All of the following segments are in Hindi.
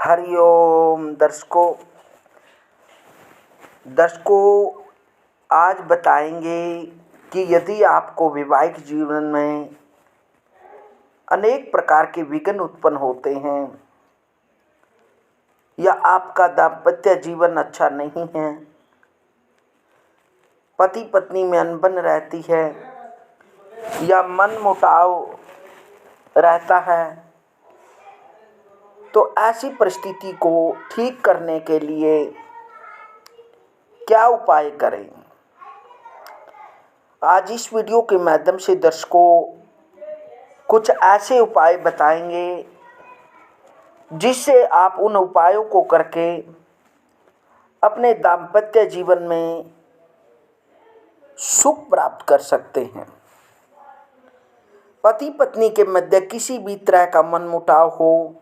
हरिओम दर्शकों, आज बताएंगे कि यदि आपको वैवाहिक जीवन में अनेक प्रकार के विघ्न उत्पन्न होते हैं या आपका दाम्पत्य जीवन अच्छा नहीं है, पति पत्नी में अनबन रहती है या मन मुटाव रहता है, तो ऐसी परिस्थिति को ठीक करने के लिए क्या उपाय करें। आज इस वीडियो के माध्यम से दर्शकों कुछ ऐसे उपाय बताएंगे जिससे आप उन उपायों को करके अपने दाम्पत्य जीवन में सुख प्राप्त कर सकते हैं। पति पत्नी के मध्य किसी भी तरह का मनमुटाव हो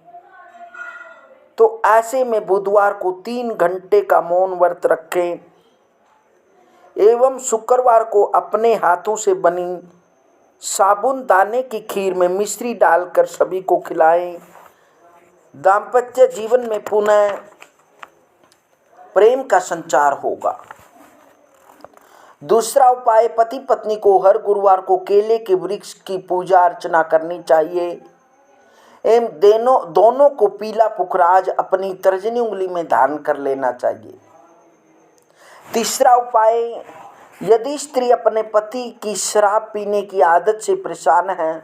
तो ऐसे में बुधवार को 3 घंटे का मौन व्रत रखें एवं शुक्रवार को अपने हाथों से बनी साबूनदाने की खीर में मिश्री डालकर सभी को खिलाएं। दाम्पत्य जीवन में पुनः प्रेम का संचार होगा। दूसरा उपाय, पति पत्नी को हर गुरुवार को केले के वृक्ष की पूजा अर्चना करनी चाहिए एवं दोनों को पीला पुखराज अपनी तर्जनी उंगली में धारण कर लेना चाहिए। तीसरा उपाय, यदि स्त्री अपने पति की शराब पीने की आदत से परेशान है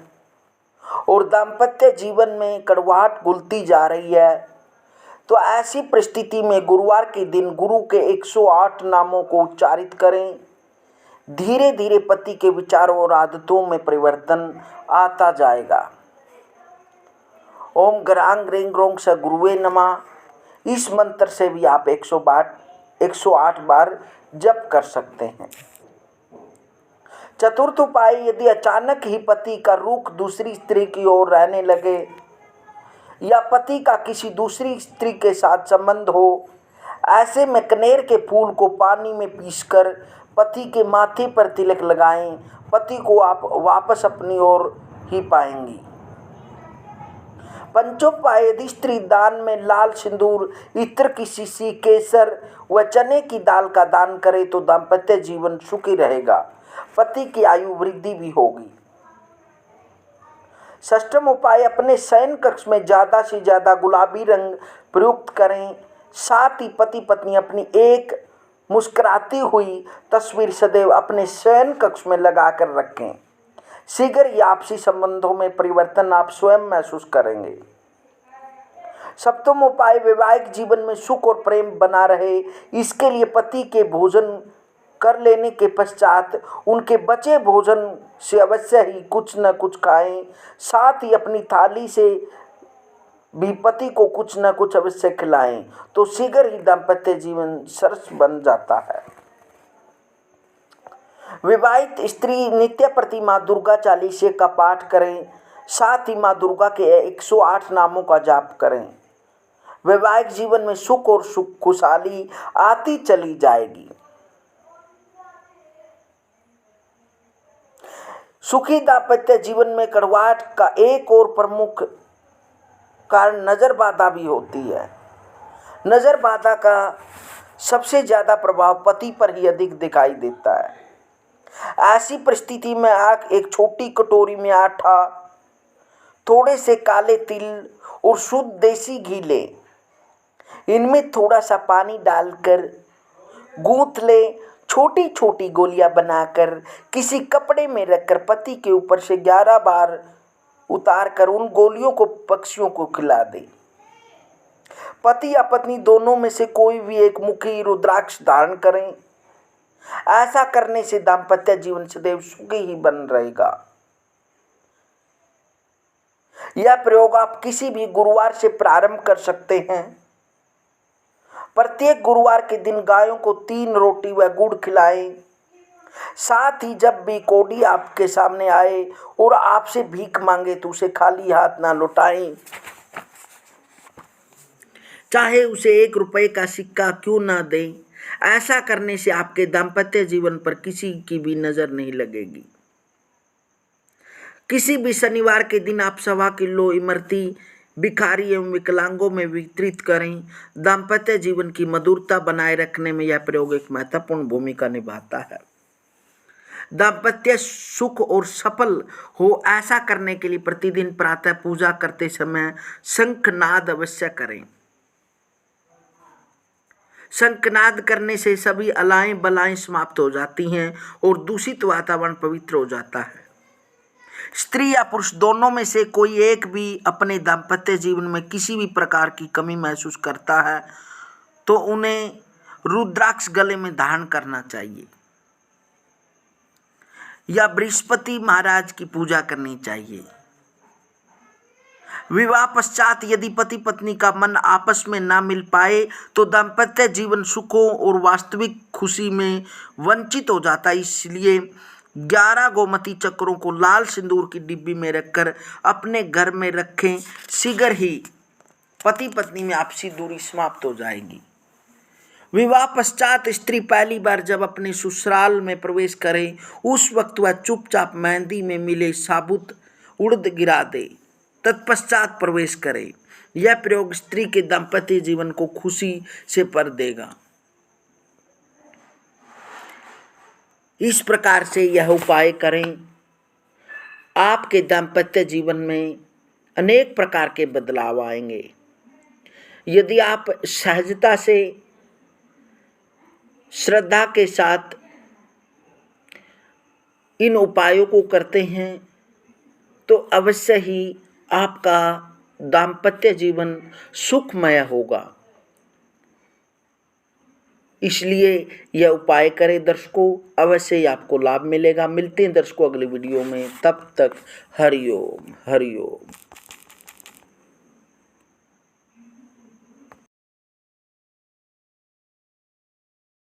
और दाम्पत्य जीवन में कड़वाहट घुलती जा रही है, तो ऐसी परिस्थिति में गुरुवार के दिन गुरु के 108 नामों को उच्चारित करें। धीरे धीरे पति के विचारों और आदतों में परिवर्तन आता जाएगा। ओम ग्रांग ग्रीं ग्रोंग स गुरुवे नमः, इस मंत्र से भी आप 108 बार जप कर सकते हैं। चतुर्थ उपाय, यदि अचानक ही पति का रुख दूसरी स्त्री की ओर रहने लगे या पति का किसी दूसरी स्त्री के साथ संबंध हो, ऐसे में कनेर के फूल को पानी में पीसकर पति के माथे पर तिलक लगाएं। पति को आप वापस अपनी ओर ही पाएंगी। पंचोपाय, यदि स्त्री दान में लाल सिंदूर, इत्र की शीशी, केसर व चने की दाल का दान करे तो दाम्पत्य जीवन सुखी रहेगा, पति की आयु वृद्धि भी होगी। षष्ठम उपाय, अपने शयन कक्ष में ज़्यादा से ज़्यादा गुलाबी रंग प्रयुक्त करें। साथ ही पति पत्नी अपनी एक मुस्कुराती हुई तस्वीर सदैव अपने शयन कक्ष में लगा कर रखें। शीघ्र ही आपसी संबंधों में परिवर्तन आप स्वयं महसूस करेंगे। सप्तम उपाय, वैवाहिक जीवन में सुख और प्रेम बना रहे, इसके लिए पति के भोजन कर लेने के पश्चात उनके बचे भोजन से अवश्य ही कुछ न कुछ खाएं। साथ ही अपनी थाली से भी पति को कुछ न कुछ अवश्य खिलाएं, तो शीघ्र ही दाम्पत्य जीवन सरस बन जाता है। विवाहित स्त्री नित्य प्रति माँ दुर्गा चालीसे का पाठ करें। साथ ही माँ दुर्गा के 108 नामों का जाप करें। वैवाहिक जीवन में सुख और खुशहाली आती चली जाएगी। सुखी दाम्पत्य जीवन में कड़वाहट का एक और प्रमुख कारण नजर बाधा भी होती है। नजर बाधा का सबसे ज़्यादा प्रभाव पति पर ही अधिक दिखाई देता है। ऐसी परिस्थिति में आप एक छोटी कटोरी में आटा, थोड़े से काले तिल और शुद्ध देसी घी लें। इनमें थोड़ा सा पानी डालकर गूंथ लें। छोटी छोटी गोलियां बनाकर किसी कपड़े में रखकर पति के ऊपर से 11 बार उतार कर उन गोलियों को पक्षियों को खिला दें। पति या पत्नी दोनों में से कोई भी एक मुखी रुद्राक्ष धारण करें। ऐसा करने से दाम्पत्य जीवन सदैव सुखी ही बन रहेगा। यह प्रयोग आप किसी भी गुरुवार से प्रारंभ कर सकते हैं। प्रत्येक गुरुवार के दिन गायों को 3 रोटी व गुड़ खिलाएं। साथ ही जब भी कोढ़ी आपके सामने आए और आपसे भीख मांगे तो उसे खाली हाथ ना लौटाएं, चाहे उसे 1 रुपए का सिक्का क्यों ना दें। ऐसा करने से आपके दाम्पत्य जीवन पर किसी की भी नजर नहीं लगेगी। किसी भी शनिवार के दिन आप 1.25 किलो इमरती भिखारी एवं विकलांगों में वितरित करें। दाम्पत्य जीवन की मधुरता बनाए रखने में यह प्रयोग एक महत्वपूर्ण भूमिका निभाता है। दाम्पत्य सुख और सफल हो ऐसा करने के लिए प्रतिदिन प्रातः पूजा करते समय शंखनाद अवश्य करें। शंखनाद करने से सभी अलाएं बलाएं समाप्त हो जाती हैं और दूषित वातावरण पवित्र हो जाता है। स्त्री या पुरुष दोनों में से कोई एक भी अपने दाम्पत्य जीवन में किसी भी प्रकार की कमी महसूस करता है तो उन्हें रुद्राक्ष गले में धारण करना चाहिए या बृहस्पति महाराज की पूजा करनी चाहिए। विवाह पश्चात यदि पति पत्नी का मन आपस में ना मिल पाए तो दाम्पत्य जीवन सुखों और वास्तविक खुशी में वंचित हो जाता है। इसलिए 11 गोमती चक्रों को लाल सिंदूर की डिब्बी में रखकर अपने घर में रखें। शीघ्र ही पति पत्नी में आपसी दूरी समाप्त हो जाएगी। विवाह पश्चात स्त्री पहली बार जब अपने ससुराल में प्रवेश करे उस वक्त वह चुपचाप मेहंदी में मिले साबुत उड़द गिरा दे, तत्पश्चात प्रवेश करे। यह प्रयोग स्त्री के दाम्पत्य जीवन को खुशी से भर देगा। इस प्रकार से यह उपाय करें, आपके दाम्पत्य जीवन में अनेक प्रकार के बदलाव आएंगे। यदि आप सहजता से श्रद्धा के साथ इन उपायों को करते हैं तो अवश्य ही आपका दाम्पत्य जीवन सुखमय होगा। इसलिए यह उपाय करें दर्शकों, अवश्य ही आपको लाभ मिलेगा। मिलते हैं दर्शकों अगली वीडियो में, तब तक हरिओम हरिओम।